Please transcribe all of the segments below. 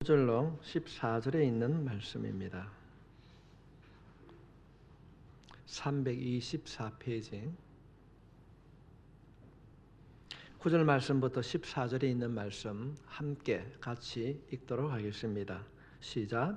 구절로 14절에 있는 말씀입니다. 324페이지 9절 말씀부터 14절에 있는 말씀 함께 같이 읽도록 하겠습니다. 시작.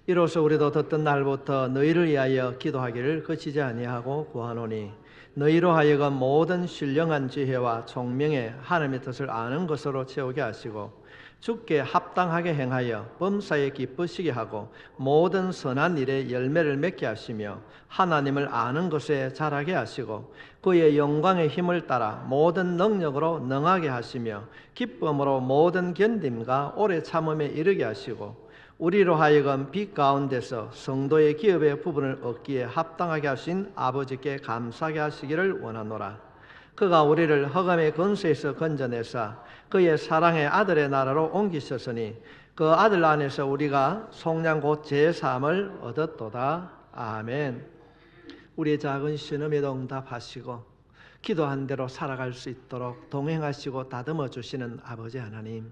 이로써 우리도 듣던 날부터 너희를 위하여 기도하기를 그치지 아니하고 구하노니 너희로 하여금 모든 신령한 지혜와 총명의 하나님의 뜻을 아는 것으로 채우게 하시고 주께 합당하게 행하여 범사에 기쁘시게 하고 모든 선한 일에 열매를 맺게 하시며 하나님을 아는 것에 자라게 하시고 그의 영광의 힘을 따라 모든 능력으로 능하게 하시며 기쁨으로 모든 견딤과 오래 참음에 이르게 하시고 우리로 하여금 빛 가운데서 성도의 기업의 부분을 얻기에 합당하게 하신 아버지께 감사하게 하시기를 원하노라. 그가 우리를 흑암의 권세에서 건져내사 그의 사랑의 아들의 나라로 옮기셨으니 그 아들 안에서 우리가 속량 곧 제사함을 얻었도다. 아멘. 우리의 작은 신음에도 응답하시고 기도한 대로 살아갈 수 있도록 동행하시고 다듬어 주시는 아버지 하나님,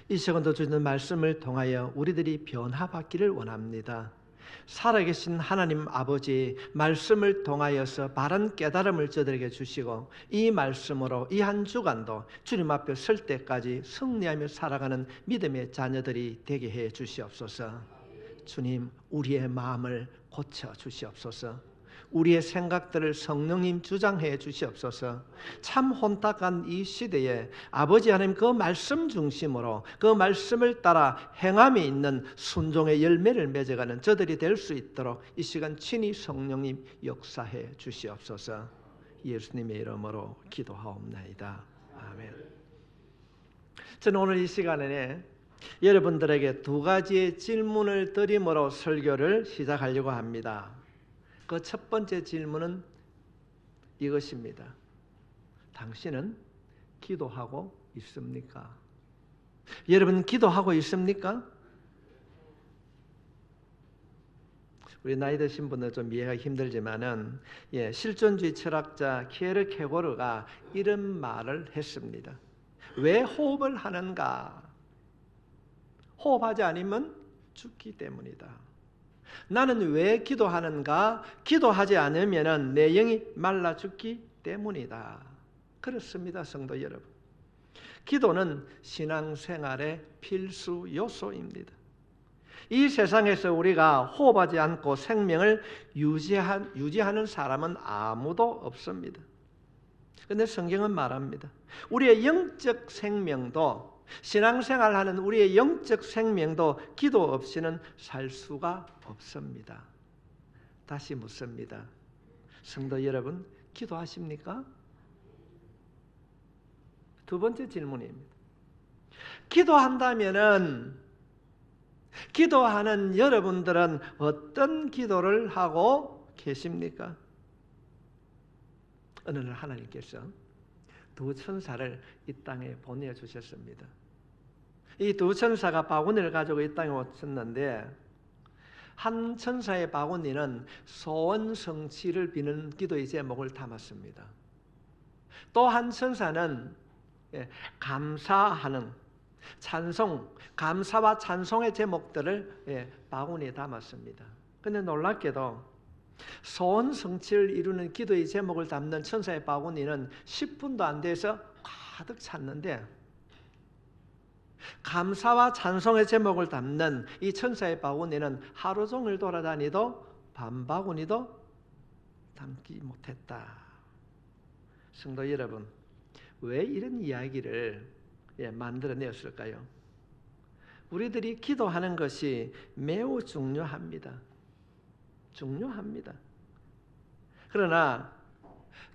이 시간도 주시는 말씀을 통하여 우리들이 변화받기를 원합니다. 살아계신 하나님 아버지 말씀을 통하여서 바른 깨달음을 저들에게 주시고 이 말씀으로 이 한 주간도 주님 앞에 설 때까지 승리하며 살아가는 믿음의 자녀들이 되게 해 주시옵소서. 주님, 우리의 마음을 고쳐 주시옵소서. 우리의 생각들을 성령님 주장해 주시옵소서. 참 혼탁한 이 시대에 아버지 하나님 그 말씀 중심으로 그 말씀을 따라 행함이 있는 순종의 열매를 맺어가는 저들이 될 수 있도록 이 시간 친히 성령님 역사해 주시옵소서. 예수님의 이름으로 기도하옵나이다. 아멘. 저는 오늘 이 시간에 여러분들에게 두 가지의 질문을 드림으로 설교를 시작하려고 합니다. 그 첫 번째 질문은 이것입니다. 당신은 기도하고 있습니까? 여러분 기도하고 있습니까? 우리 나이 드신 분들 좀 이해가 힘들지만은 실존주의 철학자 키에르케고르가 이런 말을 했습니다. 왜 호흡을 하는가? 호흡하지 않으면 죽기 때문이다. 나는 왜 기도하는가? 기도하지 않으면 내 영이 말라 죽기 때문이다. 그렇습니다, 성도 여러분. 기도는 신앙생활의 필수 요소입니다. 이 세상에서 우리가 호흡하지 않고 생명을 유지하는 사람은 아무도 없습니다. 그런데 성경은 말합니다. 우리의 영적 생명도, 신앙생활하는 우리의 영적 생명도 기도 없이는 살 수가 없습니다. 다시 묻습니다. 성도 여러분, 기도하십니까? 두 번째 질문입니다. 기도한다면은, 기도하는 여러분들은 어떤 기도를 하고 계십니까? 어느 날 하나님께서 두 천사를 이 땅에 보내주셨습니다. 이 두 천사가 바구니를 가지고 이 땅에 오셨는데 한 천사의 바구니는 소원 성취를 비는 기도의 제목을 담았습니다. 또 한 천사는 감사하는 찬송, 감사와 찬송의 제목들을 바구니에 담았습니다. 그런데 놀랍게도 소원 성취를 이루는 기도의 제목을 담는 천사의 바구니는 10분도 안 돼서 가득 찼는데 감사와 찬송의 제목을 담는 이 천사의 바구니는 하루 종일 돌아다니도 반 바구니도 담지 못했다. 성도 여러분, 왜 이런 이야기를 만들어내었을까요? 우리들이 기도하는 것이 매우 중요합니다. 중요합니다. 그러나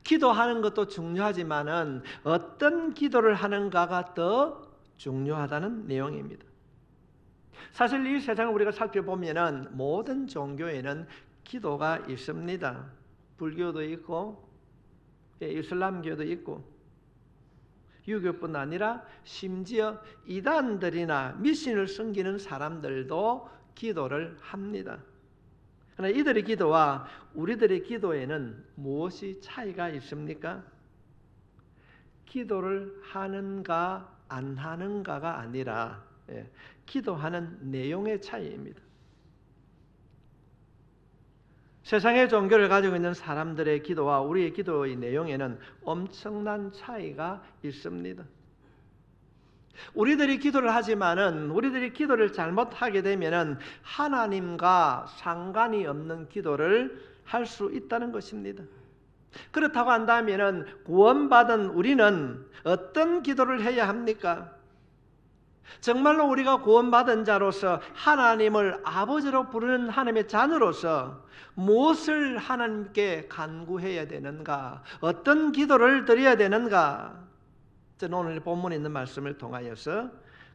기도하는 것도 중요하지만은 어떤 기도를 하는가가 더 중요하다는 내용입니다. 사실 이 세상을 우리가 살펴보면은 모든 종교에는 기도가 있습니다. 불교도 있고 이슬람교도 있고 유교뿐 아니라 심지어 이단들이나 미신을 섬기는 사람들도 기도를 합니다. 그러나 이들의 기도와 우리들의 기도에는 무엇이 차이가 있습니까? 기도를 하는가 안 하는가가 아니라 기도하는 내용의 차이입니다. 세상의 종교를 가지고 있는 사람들의 기도와 우리의 기도의 내용에는 엄청난 차이가 있습니다. 우리들이 기도를 하지만은 우리들이 기도를 잘못하게 되면은 하나님과 상관이 없는 기도를 할 수 있다는 것입니다. 그렇다고 한다면은 구원받은 우리는 어떤 기도를 해야 합니까? 정말로 우리가 구원받은 자로서 하나님을 아버지로 부르는 하나님의 자녀로서 무엇을 하나님께 간구해야 되는가? 어떤 기도를 드려야 되는가? 저는 오늘 본문에 있는 말씀을 통하여서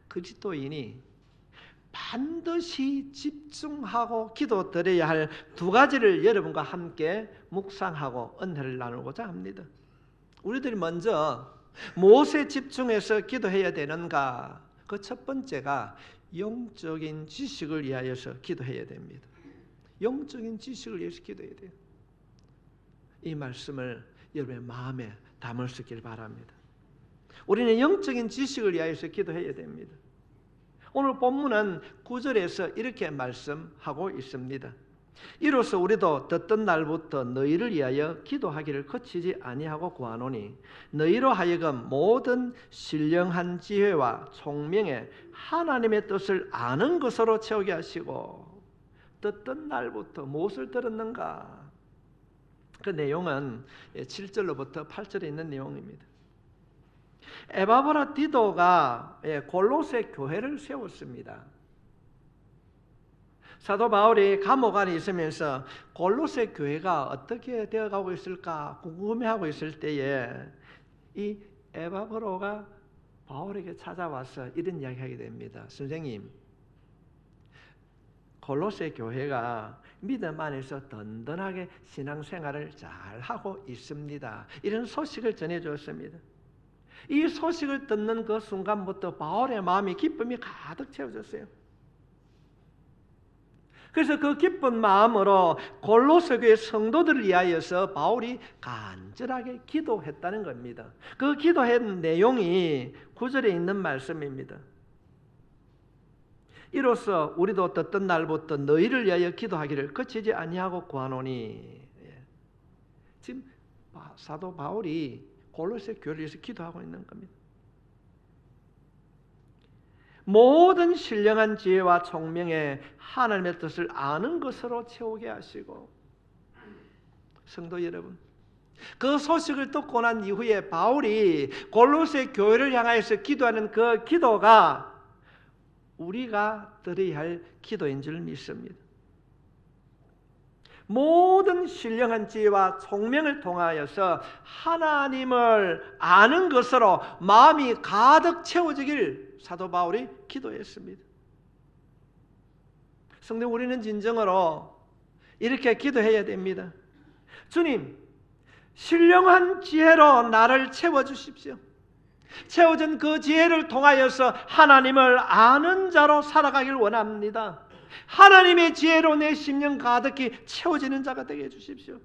그리스도인이 반드시 집중하고 기도 드려야 할 두 가지를 여러분과 함께 묵상하고 은혜를 나누고자 합니다. 우리들이 먼저 무엇에 집중해서 기도해야 되는가? 그 첫 번째가 영적인 지식을 위하여서 기도해야 됩니다. 영적인 지식을 위해서 기도해야 돼요. 이 말씀을 여러분의 마음에 담을 수 있길 바랍니다. 우리는 영적인 지식을 위하여서 기도해야 됩니다. 오늘 본문은 9절에서 이렇게 말씀하고 있습니다. 이로써 우리도 듣던 날부터 너희를 위하여 기도하기를 그치지 아니하고 구하노니 너희로 하여금 모든 신령한 지혜와 총명에 하나님의 뜻을 아는 것으로 채우게 하시고. 듣던 날부터 무엇을 들었는가? 그 내용은 7절로부터 8절에 있는 내용입니다. 에바브라디도가 골로새 교회를 세웠습니다. 사도 바울이 감옥 안에 있으면서 골로새 교회가 어떻게 되어가고 있을까 궁금해하고 있을 때에 이 에바브로가 바울에게 찾아와서 이런 이야기하게 됩니다. 선생님, 골로새 교회가 믿음 안에서 든든하게 신앙생활을 잘하고 있습니다. 이런 소식을 전해주었습니다. 이 소식을 듣는 그 순간부터 바울의 마음이 기쁨이 가득 채워졌어요. 그래서 그 기쁜 마음으로 골로새 교회 성도들을 위하여서 바울이 간절하게 기도했다는 겁니다. 그 기도한 내용이 9절에 있는 말씀입니다. 이로써 우리도 듣던 날부터 너희를 위하여 기도하기를 그치지 아니하고 구하노니. 지금 사도 바울이 골로새 교회를 위해서 기도하고 있는 겁니다. 모든 신령한 지혜와 총명에 하나님의 뜻을 아는 것으로 채우게 하시고. 성도 여러분, 그 소식을 듣고 난 이후에 바울이 골로새 교회를 향하여서 기도하는 그 기도가 우리가 드려야 할 기도인 줄 믿습니다. 모든 신령한 지혜와 총명을 통하여서 하나님을 아는 것으로 마음이 가득 채워지길 사도 바울이 기도했습니다. 성도, 우리는 진정으로 이렇게 기도해야 됩니다. 주님, 신령한 지혜로 나를 채워주십시오. 채워진 그 지혜를 통하여서 하나님을 아는 자로 살아가길 원합니다. 하나님의 지혜로 내 심령 가득히 채워지는 자가 되게 해주십시오.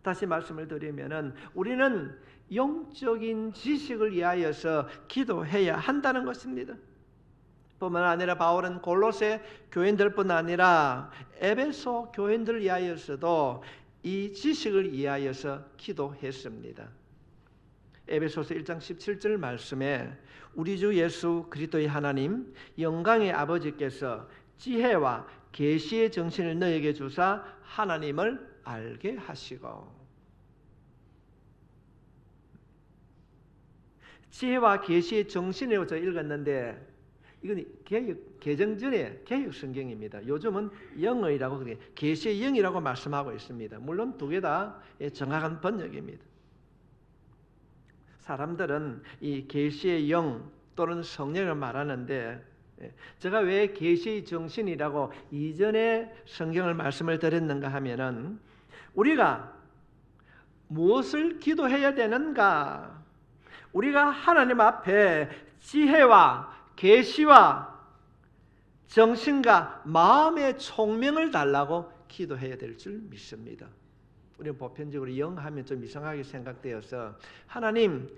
다시 말씀을 드리면은 우리는 영적인 지식을 위하여서 기도해야 한다는 것입니다. 뿐만 아니라 바울은 골로새 교인들뿐 아니라 에베소 교인들을 위하여서도 이 지식을 위하여서 기도했습니다. 에베소서 1장 17절 말씀에 우리 주 예수 그리스도의 하나님 영광의 아버지께서 지혜와 계시의 정신을 너에게 주사 하나님을 알게 하시고. 지혜와 계시의 정신이라고 저 읽었는데 이건 개정전의 개역 성경입니다. 요즘은 영어이라고 그래요. 계시의 영이라고 말씀하고 있습니다. 물론 두 개 다 정확한 번역입니다. 사람들은 이 계시의 영 또는 성령을 말하는데 제가 왜 계시의 정신이라고 이전에 성경을 말씀을 드렸는가 하면은 우리가 무엇을 기도해야 되는가? 우리가 하나님 앞에 지혜와 계시와 정신과 마음의 총명을 달라고 기도해야 될 줄 믿습니다. 우리는 보편적으로 영 하면 좀 이상하게 생각되어서 하나님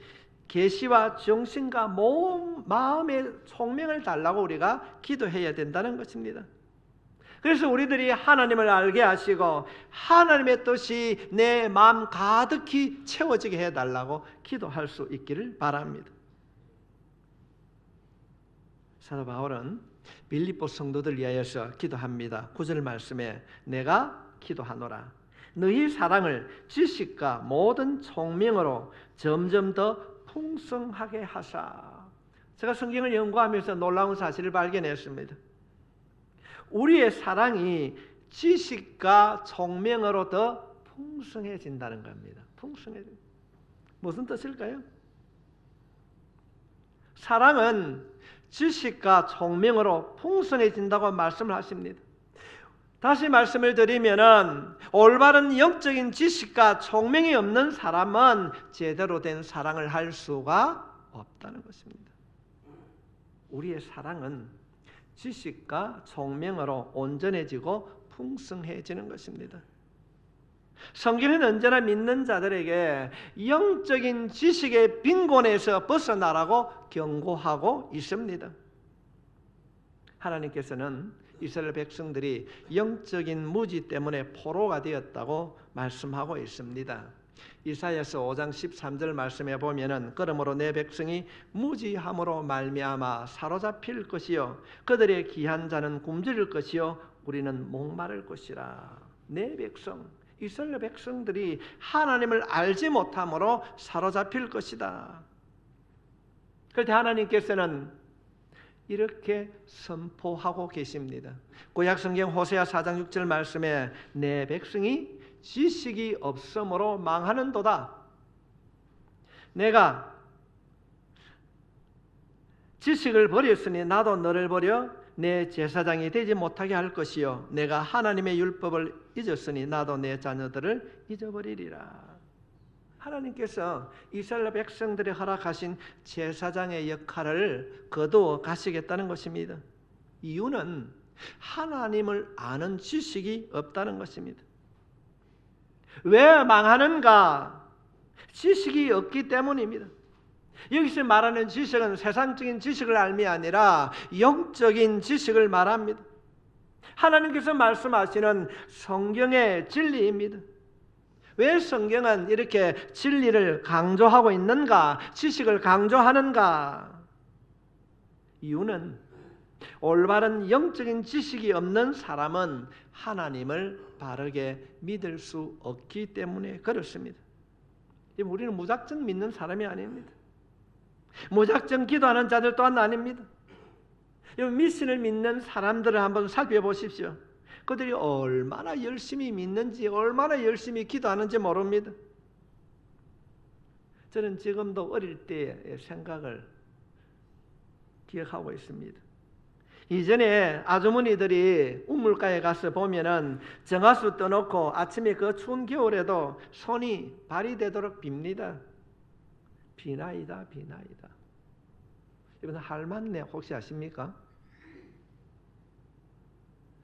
계시와 정신과 몸, 마음의 총명을 달라고 우리가 기도해야 된다는 것입니다. 그래서 우리들이 하나님을 알게 하시고 하나님의 뜻이 내 마음 가득히 채워지게 해달라고 기도할 수 있기를 바랍니다. 사도 바울은 빌립보 성도들 위하여서 기도합니다. 9절 말씀에 내가 기도하노라 너희 사랑을 지식과 모든 총명으로 점점 더 풍성하게 하사. 제가 성경을 연구하면서 놀라운 사실을 발견했습니다. 우리의 사랑이 지식과 총명으로 더 풍성해진다는 겁니다. 풍성해진다. 무슨 뜻일까요? 사랑은 지식과 총명으로 풍성해진다고 말씀을 하십니다. 다시 말씀을 드리면은 올바른 영적인 지식과 총명이 없는 사람은 제대로 된 사랑을 할 수가 없다는 것입니다. 우리의 사랑은 지식과 총명으로 온전해지고 풍성해지는 것입니다. 성경은 언제나 믿는 자들에게 영적인 지식의 빈곤에서 벗어나라고 경고하고 있습니다. 하나님께서는 이스라엘 백성들이 영적인 무지 때문에 포로가 되었다고 말씀하고 있습니다. 이사야서 5장 13절 말씀에 보면은 그러므로 내 백성이 무지함으로 말미암아 사로잡힐 것이요 그들의 귀한 자는 굶주릴 것이요 우리는 목마를 것이라. 내 백성 이스라엘 백성들이 하나님을 알지 못함으로 사로잡힐 것이다. 그런데 하나님께서는 이렇게 선포하고 계십니다. 구약성경 호세아 4장 6절 말씀에 내 백성이 지식이 없으므로 망하는도다. 내가 지식을 버렸으니 나도 너를 버려 내 제사장이 되지 못하게 할 것이요 내가 하나님의 율법을 잊었으니 나도 내 자녀들을 잊어버리리라. 하나님께서 이스라엘 백성들이 허락하신 제사장의 역할을 거두어 가시겠다는 것입니다. 이유는 하나님을 아는 지식이 없다는 것입니다. 왜 망하는가? 지식이 없기 때문입니다. 여기서 말하는 지식은 세상적인 지식을 알미 아니라 영적인 지식을 말합니다. 하나님께서 말씀하시는 성경의 진리입니다. 왜 성경은 이렇게 진리를 강조하고 있는가? 지식을 강조하는가? 이유는 올바른 영적인 지식이 없는 사람은 하나님을 바르게 믿을 수 없기 때문에 그렇습니다. 우리는 무작정 믿는 사람이 아닙니다. 무작정 기도하는 자들 또한 아닙니다. 미신을 믿는 사람들을 한번 살펴보십시오. 그들이 얼마나 열심히 믿는지 얼마나 열심히 기도하는지 모릅니다. 저는 지금도 어릴 때의 생각을 기억하고 있습니다. 이전에 아주머니들이 우물가에 가서 보면은 정화수 떠놓고 아침에 그 추운 겨울에도 손이 발이 되도록 빕니다. 비나이다 비나이다. 이분 할만네 혹시 아십니까?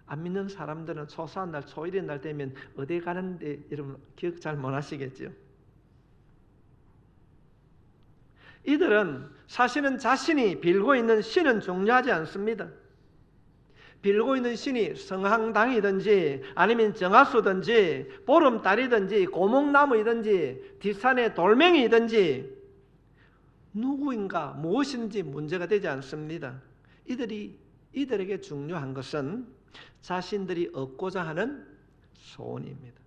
안 믿는 사람들은 초사한 날 초일의 날 되면 어디 가는데 여러분 기억 잘 못 하시겠죠? 이들은 사실은 자신이 빌고 있는 신은 중요하지 않습니다. 빌고 있는 신이 성황당이든지 아니면 정화수든지 보름달이든지 고목나무이든지 뒷산의 돌멩이든지 누구인가 무엇인지 문제가 되지 않습니다. 이들에게 중요한 것은 자신들이 얻고자 하는 소원입니다.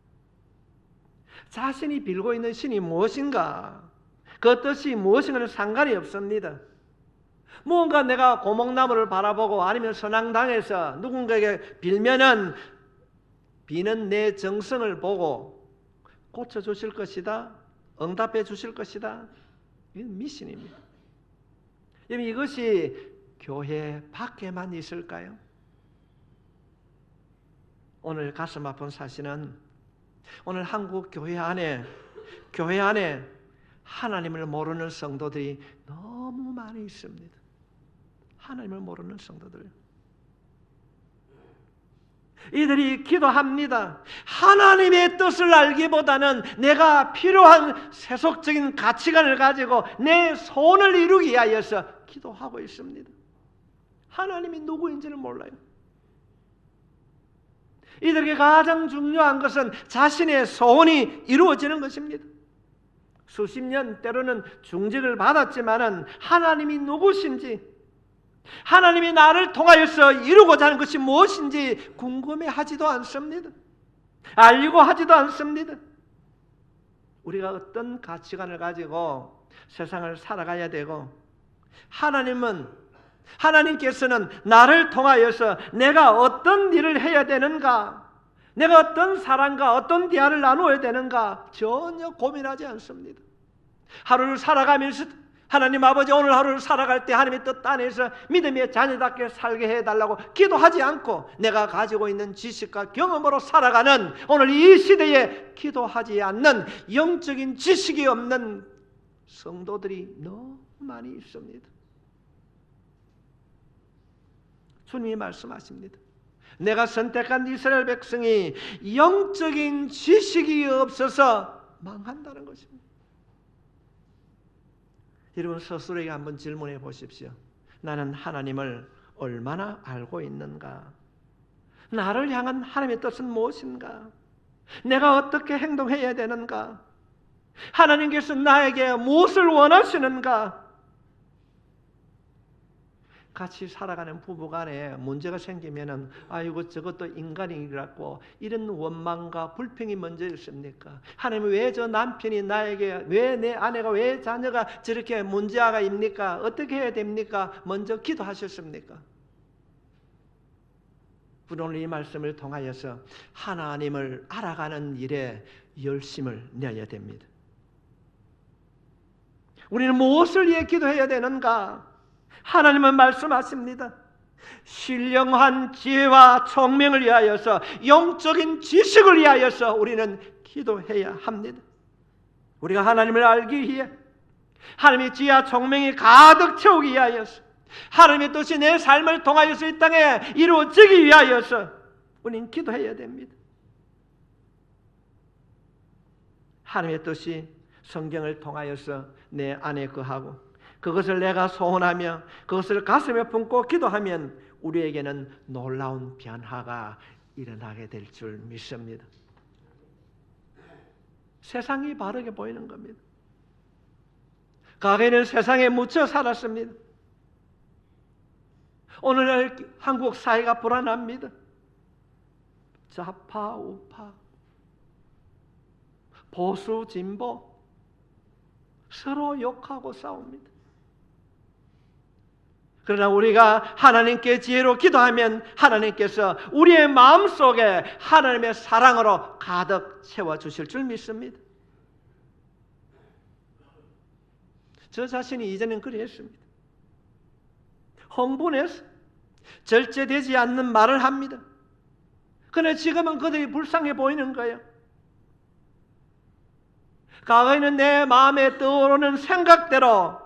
자신이 빌고 있는 신이 무엇인가, 그 뜻이 무엇인가는 상관이 없습니다. 뭔가 내가 고목나무를 바라보고 아니면 선앙당에서 누군가에게 빌면은 비는 내 정성을 보고 고쳐주실 것이다, 응답해 주실 것이다. 이건 미신입니다. 이것이 교회 밖에만 있을까요? 오늘 가슴 아픈 사실은 오늘 한국 교회 안에 하나님을 모르는 성도들이 너무 많이 있습니다. 하나님을 모르는 성도들. 이들이 기도합니다. 하나님의 뜻을 알기보다는 내가 필요한 세속적인 가치관을 가지고 내 소원을 이루기 위하여서 기도하고 있습니다. 하나님이 누구인지는 몰라요. 이들에게 가장 중요한 것은 자신의 소원이 이루어지는 것입니다. 수십 년 때로는 중직을 받았지만은 하나님이 누구신지, 하나님이 나를 통하여서 이루고자 하는 것이 무엇인지 궁금해하지도 않습니다. 알려고 하지도 않습니다. 우리가 어떤 가치관을 가지고 세상을 살아가야 되고, 하나님께서는 나를 통하여서 내가 어떤 일을 해야 되는가, 내가 어떤 사람과 어떤 대화를 나누어야 되는가 전혀 고민하지 않습니다. 하루를 살아가면서 하나님 아버지, 오늘 하루를 살아갈 때 하나님의 뜻 안에서 믿음의 자녀답게 살게 해달라고 기도하지 않고 내가 가지고 있는 지식과 경험으로 살아가는 오늘 이 시대에 기도하지 않는 영적인 지식이 없는 성도들이 너무 많이 있습니다. 주님이 말씀하십니다. 내가 선택한 이스라엘 백성이 영적인 지식이 없어서 망한다는 것입니다. 여러분 스스로에게 한번 질문해 보십시오. 나는 하나님을 얼마나 알고 있는가? 나를 향한 하나님의 뜻은 무엇인가? 내가 어떻게 행동해야 되는가? 하나님께서 나에게 무엇을 원하시는가? 같이 살아가는 부부간에 문제가 생기면은 아이고 저것도 인간이라고 이런 원망과 불평이 먼저 있습니까? 하나님 왜 저 남편이 나에게, 왜 내 아내가, 왜 자녀가 저렇게 문제가 입니까? 어떻게 해야 됩니까? 먼저 기도하셨습니까? 오늘 이 말씀을 통하여서 하나님을 알아가는 일에 열심을 내야 됩니다. 우리는 무엇을 위해 기도해야 되는가? 하나님은 말씀하십니다. 신령한 지혜와 총명을 위하여서, 영적인 지식을 위하여서 우리는 기도해야 합니다. 우리가 하나님을 알기 위해, 하나님의 지혜와 총명이 가득 채우기 위하여서, 하나님의 뜻이 내 삶을 통하여서 이 땅에 이루어지기 위하여서 우리는 기도해야 됩니다. 하나님의 뜻이 성경을 통하여서 내 안에 거하고 그것을 내가 소원하며 그것을 가슴에 품고 기도하면 우리에게는 놀라운 변화가 일어나게 될 줄 믿습니다. 세상이 바르게 보이는 겁니다. 과거에는 세상에 묻혀 살았습니다. 오늘날 한국 사회가 불안합니다. 좌파, 우파, 보수, 진보 서로 욕하고 싸웁니다. 그러나 우리가 하나님께 지혜로 기도하면 하나님께서 우리의 마음속에 하나님의 사랑으로 가득 채워주실 줄 믿습니다. 저 자신이 이전엔 그랬습니다. 흥분해서 절제되지 않는 말을 합니다. 그러나 지금은 그들이 불쌍해 보이는 거예요. 과거에는 내 마음에 떠오르는 생각대로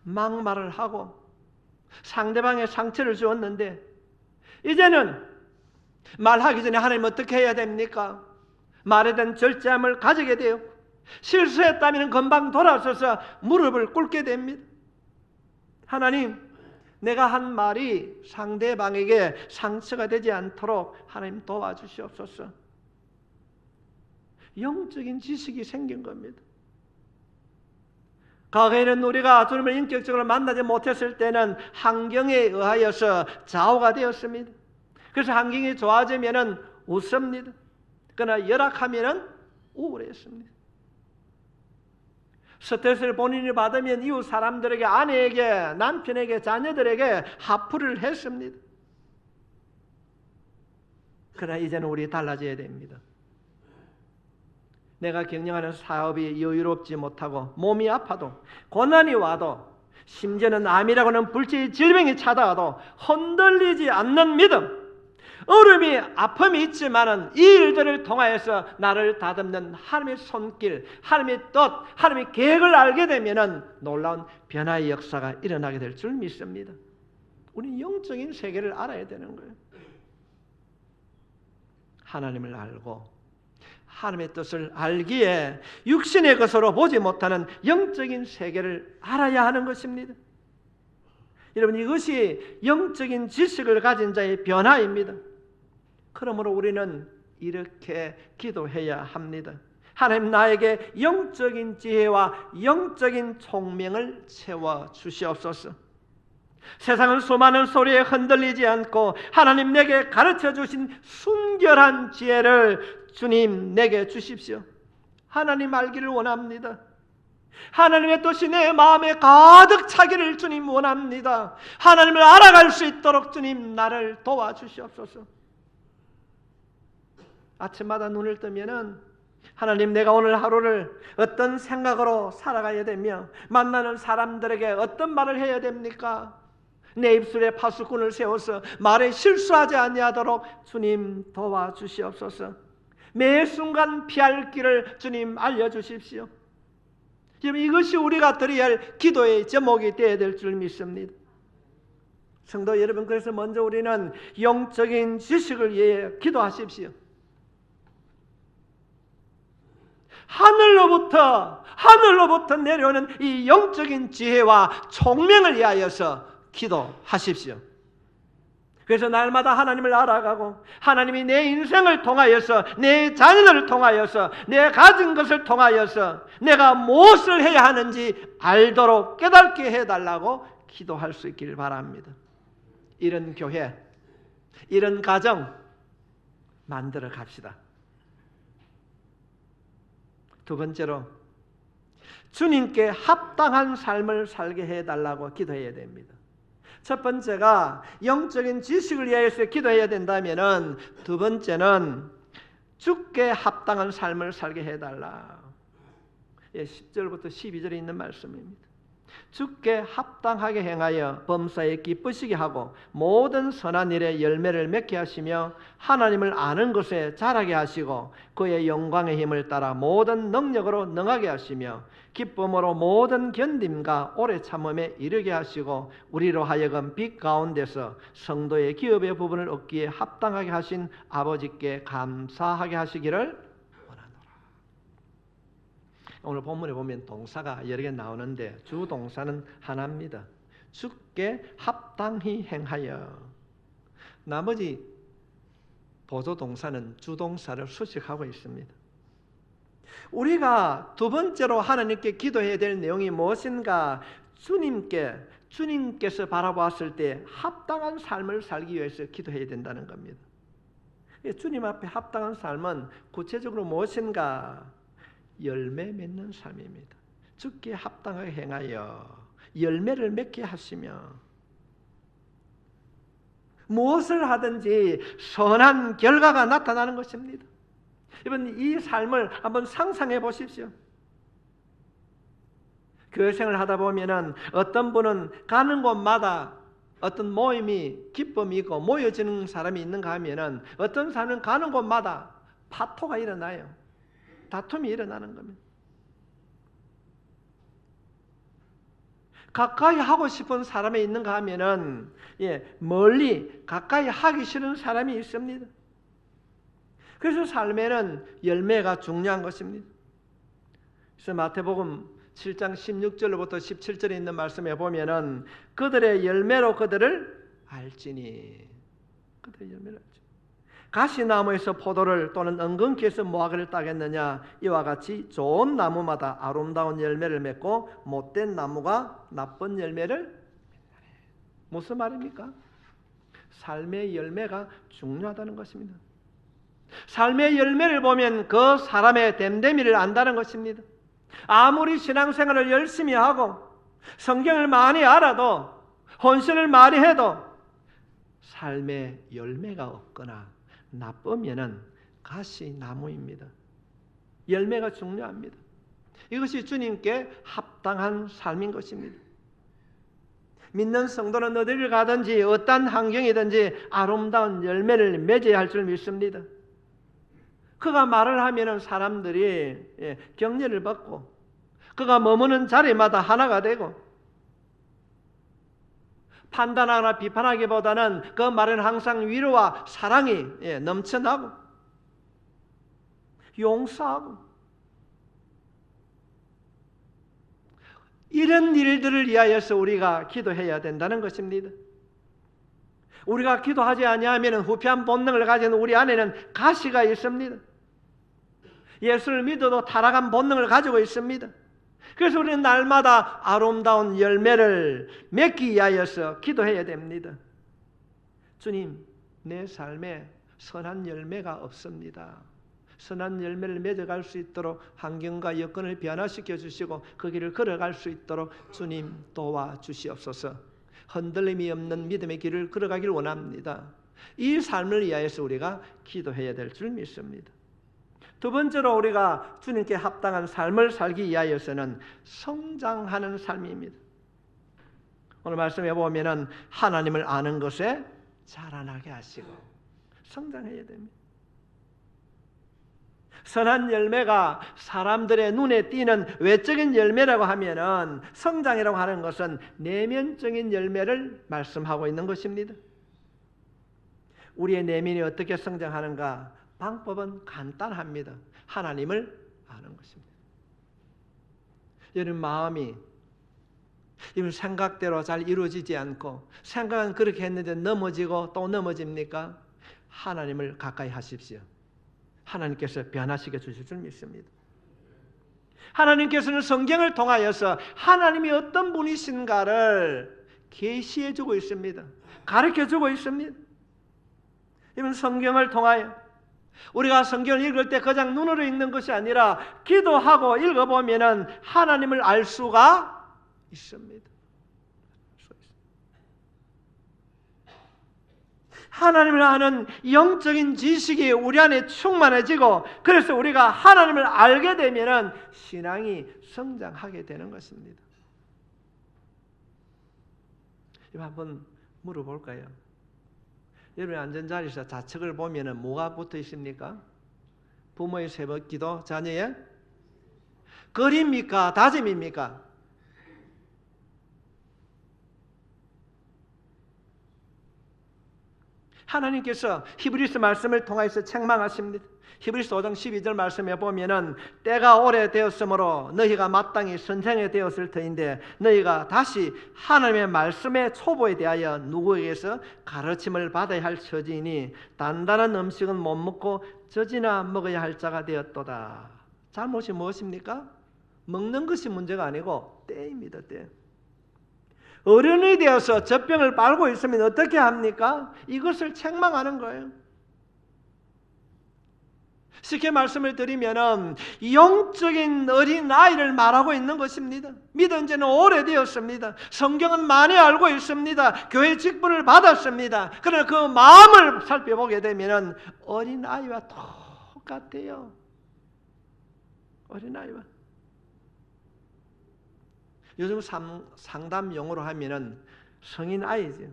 막말을 하고 상대방의 상처를 주었는데 이제는 말하기 전에 하나님 어떻게 해야 됩니까? 말에 대한 절제함을 가지게 돼요. 실수했다면 금방 돌아서서 무릎을 꿇게 됩니다. 하나님, 내가 한 말이 상대방에게 상처가 되지 않도록 하나님 도와주시옵소서. 영적인 지식이 생긴 겁니다. 과거에는 우리가 주님을 인격적으로 만나지 못했을 때는 환경에 의하여서 좌우가 되었습니다. 그래서 환경이 좋아지면 웃습니다. 그러나 열악하면 우울했습니다. 스트레스를 본인이 받으면 이웃 사람들에게, 아내에게, 남편에게, 자녀들에게 화풀이를 했습니다. 그러나 이제는 우리 달라져야 됩니다. 내가 경영하는 사업이 여유롭지 못하고 몸이 아파도, 고난이 와도, 심지어는 암이라고 하는 불치의 질병이 찾아와도 흔들리지 않는 믿음, 어려움이, 아픔이 있지만은 이 일들을 통하여서 나를 다듬는 하나님의 손길, 하나님의 뜻, 하나님의 계획을 알게 되면은 놀라운 변화의 역사가 일어나게 될 줄 믿습니다. 우리는 영적인 세계를 알아야 되는 거예요. 하나님을 알고 하나님의 뜻을 알기에 육신의 것으로 보지 못하는 영적인 세계를 알아야 하는 것입니다. 여러분, 이것이 영적인 지식을 가진 자의 변화입니다. 그러므로 우리는 이렇게 기도해야 합니다. 하나님, 나에게 영적인 지혜와 영적인 총명을 채워 주시옵소서. 세상은 수많은 소리에 흔들리지 않고 하나님 내게 가르쳐 주신 순결한 지혜를 주님 내게 주십시오. 하나님 알기를 원합니다. 하나님의 뜻이 내 마음에 가득 차기를 주님 원합니다. 하나님을 알아갈 수 있도록 주님 나를 도와주시옵소서. 아침마다 눈을 뜨면은 하나님, 내가 오늘 하루를 어떤 생각으로 살아가야 되며 만나는 사람들에게 어떤 말을 해야 됩니까? 내 입술에 파수꾼을 세워서 말에 실수하지 아니하도록 주님 도와주시옵소서. 매 순간 피할 길을 주님 알려주십시오. 이것이 우리가 드려야 할 기도의 제목이 되어야 될 줄 믿습니다. 성도 여러분, 그래서 먼저 우리는 영적인 지식을 위해 기도하십시오. 하늘로부터 내려오는 이 영적인 지혜와 총명을 위하여서 기도하십시오. 그래서 날마다 하나님을 알아가고 하나님이 내 인생을 통하여서, 내 자녀를 통하여서, 내 가진 것을 통하여서 내가 무엇을 해야 하는지 알도록 깨닫게 해달라고 기도할 수 있기를 바랍니다. 이런 교회, 이런 가정 만들어 갑시다. 두 번째로, 주님께 합당한 삶을 살게 해달라고 기도해야 됩니다. 첫 번째가 영적인 지식을 위해서 기도해야 된다면, 두 번째는 주께 합당한 삶을 살게 해달라. 10절부터 12절에 있는 말씀입니다. 주께 합당하게 행하여 범사에 기쁘시게 하고 모든 선한 일에 열매를 맺게 하시며 하나님을 아는 것에 자라게 하시고 그의 영광의 힘을 따라 모든 능력으로 능하게 하시며 기쁨으로 모든 견딤과 오래 참음에 이르게 하시고 우리로 하여금 빛 가운데서 성도의 기업의 부분을 얻기에 합당하게 하신 아버지께 감사하게 하시기를. 오늘 본문에 보면 동사가 여러 개 나오는데 주 동사는 하나입니다. 주께 합당히 행하여. 나머지 보조 동사는 주 동사를 수식하고 있습니다. 우리가 두 번째로 하나님께 기도해야 될 내용이 무엇인가? 주님께서 바라보았을 때 합당한 삶을 살기 위해서 기도해야 된다는 겁니다. 주님 앞에 합당한 삶은 구체적으로 무엇인가? 열매 맺는 삶입니다. 주께 합당하게 행하여 열매를 맺게 하시며 무엇을 하든지 선한 결과가 나타나는 것입니다. 여러분, 이 삶을 한번 상상해 보십시오. 교회생활을 하다 보면은 어떤 분은 가는 곳마다 어떤 모임이 기쁨이 있고 모여지는 사람이 있는가 하면은 어떤 사람은 가는 곳마다 파토가 일어나요. 다툼이 일어나는 겁니다. 가까이 하고 싶은 사람이 있는가 하면은 멀리 가까이 하기 싫은 사람이 있습니다. 그래서 삶에는 열매가 중요한 것입니다. 그래서 마태복음 7장 16절부터 17절에 있는 말씀에 보면은 그들의 열매로 그들을 알지니. 그들의 열매를 알지니. 가시나무에서 포도를 또는 은근키에서 무화과를 따겠느냐? 이와 같이 좋은 나무마다 아름다운 열매를 맺고 못된 나무가 나쁜 열매를. 무슨 말입니까? 삶의 열매가 중요하다는 것입니다. 삶의 열매를 보면 그 사람의 됨됨이를 안다는 것입니다. 아무리 신앙생활을 열심히 하고 성경을 많이 알아도 헌신을 많이 해도 삶의 열매가 없거나 나쁘면은 가시나무입니다. 열매가 중요합니다. 이것이 주님께 합당한 삶인 것입니다. 믿는 성도는 어디를 가든지 어떤 환경이든지 아름다운 열매를 맺어야 할 줄 믿습니다. 그가 말을 하면은 사람들이 격려를 받고 그가 머무는 자리마다 하나가 되고 판단하거나 비판하기보다는 그 말은 항상 위로와 사랑이 넘쳐나고 용서하고 이런 일들을 위하여서 우리가 기도해야 된다는 것입니다. 우리가 기도하지 아니하면 후피한 본능을 가진 우리 안에는 가시가 있습니다. 예수를 믿어도 타락한 본능을 가지고 있습니다. 그래서 우리는 날마다 아름다운 열매를 맺기 위하여서 기도해야 됩니다. 주님, 내 삶에 선한 열매가 없습니다. 선한 열매를 맺어갈 수 있도록 환경과 여건을 변화시켜 주시고 그 길을 걸어갈 수 있도록 주님 도와주시옵소서. 흔들림이 없는 믿음의 길을 걸어가길 원합니다. 이 삶을 위하여서 우리가 기도해야 될 줄 믿습니다. 두 번째로 우리가 주님께 합당한 삶을 살기 위하여서는 성장하는 삶입니다. 오늘 말씀해 보면은 하나님을 아는 것에 자라나게 하시고 성장해야 됩니다. 선한 열매가 사람들의 눈에 띄는 외적인 열매라고 하면은 성장이라고 하는 것은 내면적인 열매를 말씀하고 있는 것입니다. 우리의 내면이 어떻게 성장하는가? 방법은 간단합니다. 하나님을 아는 것입니다. 여러분 마음이 여러분 생각대로 잘 이루어지지 않고 생각은 그렇게 했는데 넘어지고 또 넘어집니까? 하나님을 가까이 하십시오. 하나님께서 변화시켜 주실 줄 믿습니다. 하나님께서는 성경을 통하여서 하나님이 어떤 분이신가를 계시해 주고 있습니다. 가르쳐 주고 있습니다. 이번 성경을 통하여 우리가 성경을 읽을 때 그냥 눈으로 읽는 것이 아니라 기도하고 읽어보면 하나님을 알 수가 있습니다. 하나님을 아는 영적인 지식이 우리 안에 충만해지고 그래서 우리가 하나님을 알게 되면 신앙이 성장하게 되는 것입니다. 이거 한번 물어볼까요? 여러분 앉은 자리에서 좌측을 보면 뭐가 붙어 있습니까? 부모의 새벽 기도, 자녀의 거리입니까? 다짐입니까? 하나님께서 히브리서 말씀을 통해서 책망하십니다. 히브리서 5장 12절 말씀에 보면은 때가 오래되었으므로 너희가 마땅히 선생이 되었을 터인데 너희가 다시 하나님의 말씀의 초보에 대하여 누구에게서 가르침을 받아야 할 처지이니 단단한 음식은 못 먹고 젖이나 먹어야 할 자가 되었도다. 잘못이 무엇입니까? 먹는 것이 문제가 아니고 때입니다. 때. 어른이 되어서 젖병을 빨고 있으면 어떻게 합니까? 이것을 책망하는 거예요. 쉽게 말씀을 드리면 영적인 어린아이를 말하고 있는 것입니다. 믿은 지는 오래되었습니다. 성경은 많이 알고 있습니다. 교회 직분을 받았습니다. 그러나 그 마음을 살펴보게 되면 어린아이와 똑같아요. 어린아이와. 요즘 상담 용어로 하면은 성인 아이죠.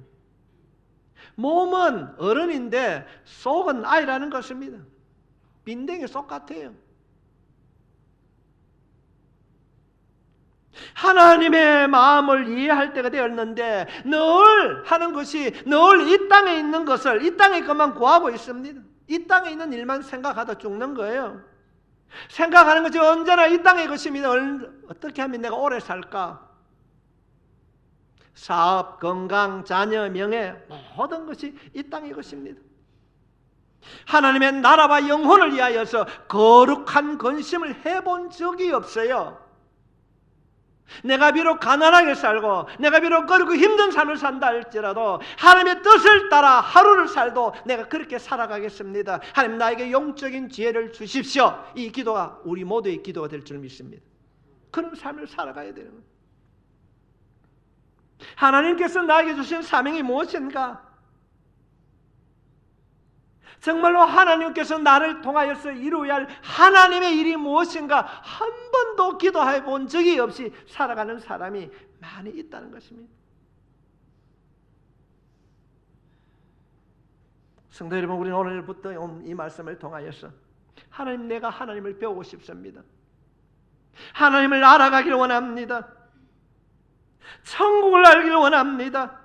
몸은 어른인데 속은 아이라는 것입니다. 빈댕이 속 같아요. 하나님의 마음을 이해할 때가 되었는데 늘 하는 것이 늘 이 땅에 있는 것을 이 땅의 것만 구하고 있습니다. 이 땅에 있는 일만 생각하다 죽는 거예요. 생각하는 것이 언제나 이 땅의 것입니다. 어떻게 하면 내가 오래 살까? 사업, 건강, 자녀, 명예 모든 것이 이 땅의 것입니다. 하나님의 나라와 영혼을 위하여서 거룩한 근심을 해본 적이 없어요. 내가 비록 가난하게 살고 내가 비록 그렇고 힘든 삶을 산다 할지라도 하나님의 뜻을 따라 하루를 살도 내가 그렇게 살아가겠습니다. 하나님 나에게 영적인 지혜를 주십시오. 이 기도가 우리 모두의 기도가 될 줄 믿습니다. 그런 삶을 살아가야 되는 거예요. 하나님께서 나에게 주신 사명이 무엇인가? 정말로 하나님께서 나를 통하여서 이루어야 할 하나님의 일이 무엇인가 한 번도 기도해 본 적이 없이 살아가는 사람이 많이 있다는 것입니다. 성도 여러분, 우리는 오늘부터 이 말씀을 통하여서 하나님, 내가 하나님을 배우고 싶습니다. 하나님을 알아가길 원합니다. 천국을 알기를 원합니다.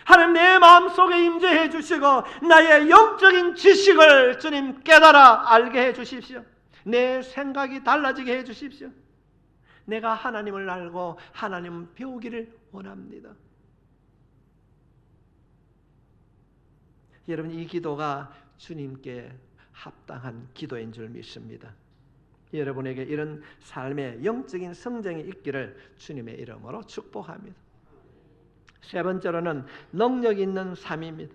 하나님 내 마음속에 임재해 주시고 나의 영적인 지식을 주님 깨달아 알게 해 주십시오. 내 생각이 달라지게 해 주십시오. 내가 하나님을 알고 하나님을 배우기를 원합니다. 여러분, 이 기도가 주님께 합당한 기도인 줄 믿습니다. 여러분에게 이런 삶의 영적인 성장이 있기를 주님의 이름으로 축복합니다. 세 번째로는 능력 있는 삶입니다.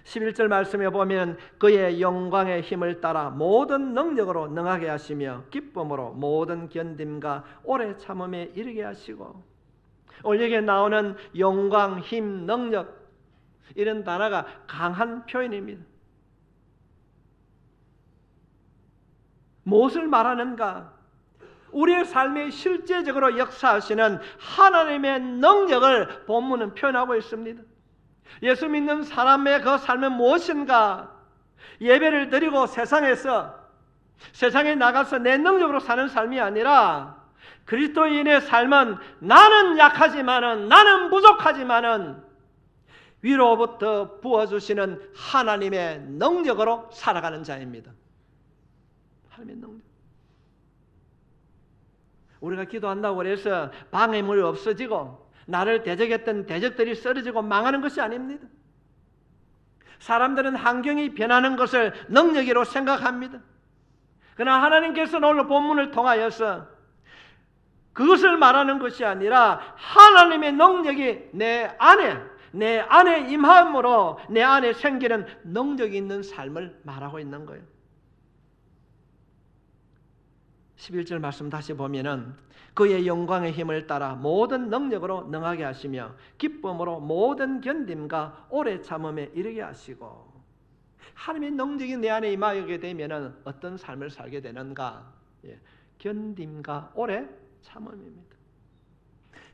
11절 말씀에 보면 그의 영광의 힘을 따라 모든 능력으로 능하게 하시며 기쁨으로 모든 견딤과 오래 참음에 이르게 하시고, 오늘 여기에 나오는 영광, 힘, 능력, 이런 단어가 강한 표현입니다. 무엇을 말하는가? 우리의 삶에 실제적으로 역사하시는 하나님의 능력을 본문은 표현하고 있습니다. 예수 믿는 사람의 그 삶은 무엇인가? 예배를 드리고 세상에 나가서 내 능력으로 사는 삶이 아니라 그리스도인의 삶은 나는 약하지만은, 나는 부족하지만은 위로부터 부어주시는 하나님의 능력으로 살아가는 자입니다. 하나님의 능력. 우리가 기도한다고 해서 방해물이 없어지고 나를 대적했던 대적들이 쓰러지고 망하는 것이 아닙니다. 사람들은 환경이 변하는 것을 능력으로 생각합니다. 그러나 하나님께서는 오늘 본문을 통하여서 그것을 말하는 것이 아니라 하나님의 능력이 내 안에 임함으로 내 안에 생기는 능력이 있는 삶을 말하고 있는 거예요. 11절 말씀 다시 보면은 그의 영광의 힘을 따라 모든 능력으로 능하게 하시며 기쁨으로 모든 견딤과 오래 참음에 이르게 하시고, 하나님의 능력이 내 안에 임하게 되면은 어떤 삶을 살게 되는가? 견딤과 오래 참음입니다.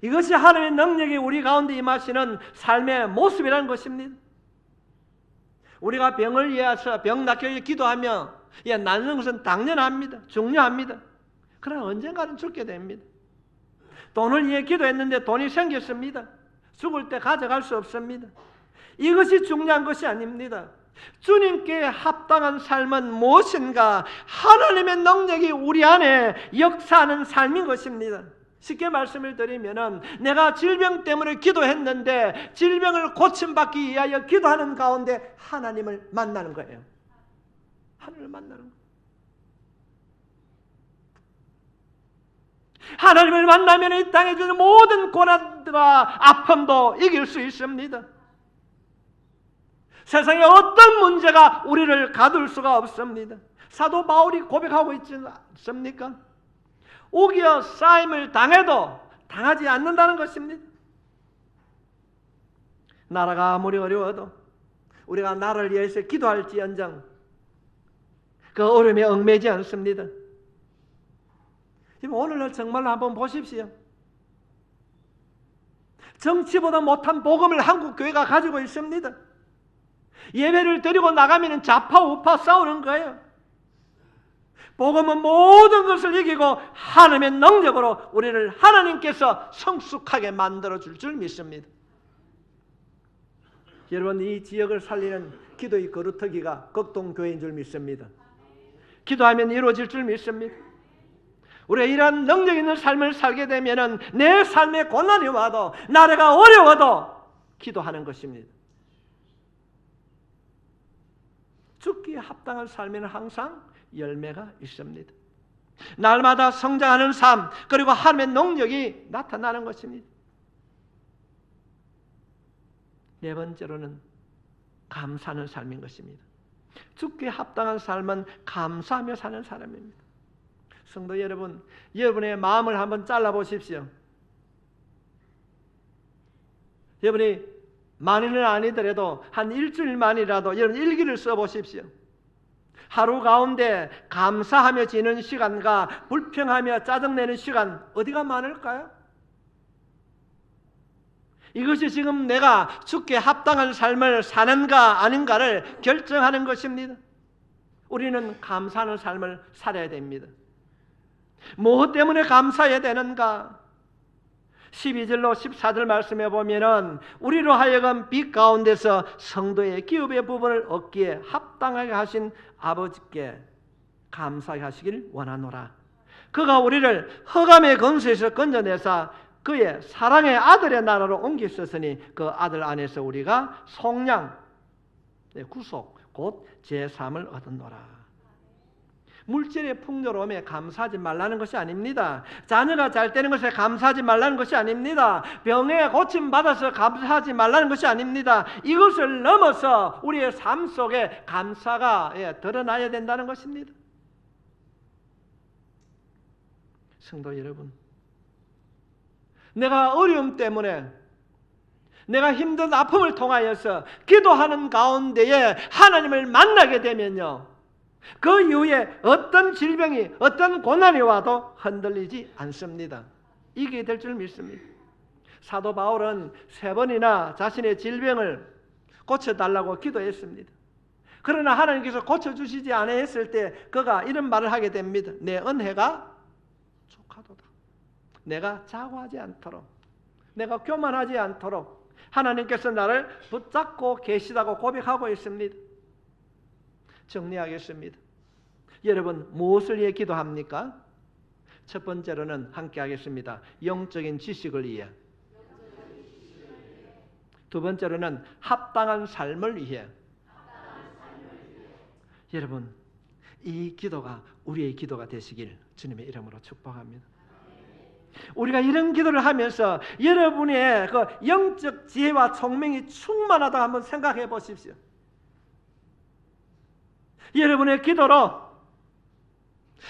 이것이 하나님의 능력이 우리 가운데 임하시는 삶의 모습이라는 것입니다. 우리가 병을 위해서 병 낫기 위해 기도하며 낫는 것은 당연합니다. 중요합니다. 그러나 언젠가는 죽게 됩니다. 돈을 위해 기도했는데 돈이 생겼습니다. 죽을 때 가져갈 수 없습니다. 이것이 중요한 것이 아닙니다. 주님께 합당한 삶은 무엇인가? 하나님의 능력이 우리 안에 역사하는 삶인 것입니다. 쉽게 말씀을 드리면은 내가 질병 때문에 기도했는데 질병을 고침받기 위하여 기도하는 가운데 하나님을 만나는 거예요. 하나님을 만나는 거예요. 하나님을 만나면 이 땅에 주는 모든 고난과 아픔도 이길 수 있습니다. 세상에 어떤 문제가 우리를 가둘 수가 없습니다. 사도 바울이 고백하고 있지 않습니까? 오기어 쌓임을 당해도 당하지 않는다는 것입니다. 나라가 아무리 어려워도 우리가 나라를 위해서 기도할지언정 그 어려움에 얽매지 않습니다. 지금 오늘날 정말로 한번 보십시오. 정치보다 못한 복음을 한국 교회가 가지고 있습니다. 예배를 드리고 나가면 좌파 우파 싸우는 거예요. 복음은 모든 것을 이기고 하나님의 능력으로 우리를 하나님께서 성숙하게 만들어줄 줄 믿습니다. 여러분, 이 지역을 살리는 기도의 거루터기가 극동교회인 줄 믿습니다. 기도하면 이루어질 줄 믿습니다. 우리가 이러한 능력 있는 삶을 살게 되면 내 삶에 고난이 와도 나라가 어려워도 기도하는 것입니다. 죽기에 합당한 삶에는 항상 열매가 있습니다. 날마다 성장하는 삶, 그리고 하나님의 능력이 나타나는 것입니다. 네 번째로는 감사하는 삶인 것입니다. 죽기에 합당한 삶은 감사하며 사는 사람입니다. 성도 여러분, 여러분의 마음을 한번 잘라보십시오. 여러분이 많이는 아니더라도 한 일주일만이라도 여러분 일기를 써보십시오. 하루 가운데 감사하며 지는 시간과 불평하며 짜증내는 시간 어디가 많을까요? 이것이 지금 내가 죽게 합당한 삶을 사는가 아닌가를 결정하는 것입니다. 우리는 감사하는 삶을 살아야 됩니다. 무엇 때문에 감사해야 되는가? 12절로 14절 말씀해 보면은 우리로 하여금 빛 가운데서 성도의 기업의 부분을 얻기에 합당하게 하신 아버지께 감사하게 하시길 원하노라. 그가 우리를 흑암의 권세에서 건져내사 그의 사랑의 아들의 나라로 옮기셨으니 그 아들 안에서 우리가 속량, 구속, 곧 제3을 얻었노라. 물질의 풍요로움에 감사하지 말라는 것이 아닙니다. 자녀가 잘 되는 것에 감사하지 말라는 것이 아닙니다. 병에 고침받아서 감사하지 말라는 것이 아닙니다. 이것을 넘어서 우리의 삶 속에 감사가 드러나야 된다는 것입니다. 성도 여러분, 내가 어려움 때문에 내가 힘든 아픔을 통하여서 기도하는 가운데에 하나님을 만나게 되면요, 그 이후에 어떤 질병이 어떤 고난이 와도 흔들리지 않습니다. 이게 될 줄 믿습니다. 사도 바울은 3번이나 자신의 질병을 고쳐달라고 기도했습니다. 그러나 하나님께서 고쳐주시지 않았을 때 그가 이런 말을 하게 됩니다. 내 은혜가 족하도다. 내가 자고하지 않도록, 내가 교만하지 않도록 하나님께서 나를 붙잡고 계시다고 고백하고 있습니다. 정리하겠습니다. 여러분, 무엇을 위해 기도합니까? 첫 번째로는 함께 하겠습니다. 영적인 지식을 위해. 두 번째로는 합당한 삶을 위해. 여러분, 이 기도가 우리의 기도가 되시길 주님의 이름으로 축복합니다. 우리가 이런 기도를 하면서 여러분의 그 영적 지혜와 총명이 충만하다 한번 생각해 보십시오. 여러분의 기도로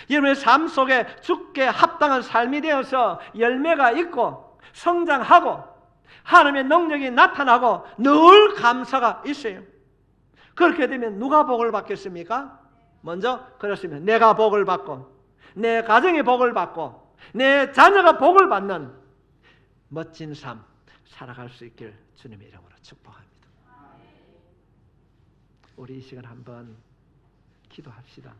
여러분의 삶 속에 주께 합당한 삶이 되어서 열매가 있고 성장하고 하나님의 능력이 나타나고 늘 감사가 있어요. 그렇게 되면 누가 복을 받겠습니까? 먼저 그렇습니다. 내가 복을 받고 내 가정이 복을 받고 내 자녀가 복을 받는 멋진 삶 살아갈 수 있길 주님의 이름으로 축복합니다. 우리 이 시간 한번 기도합시다.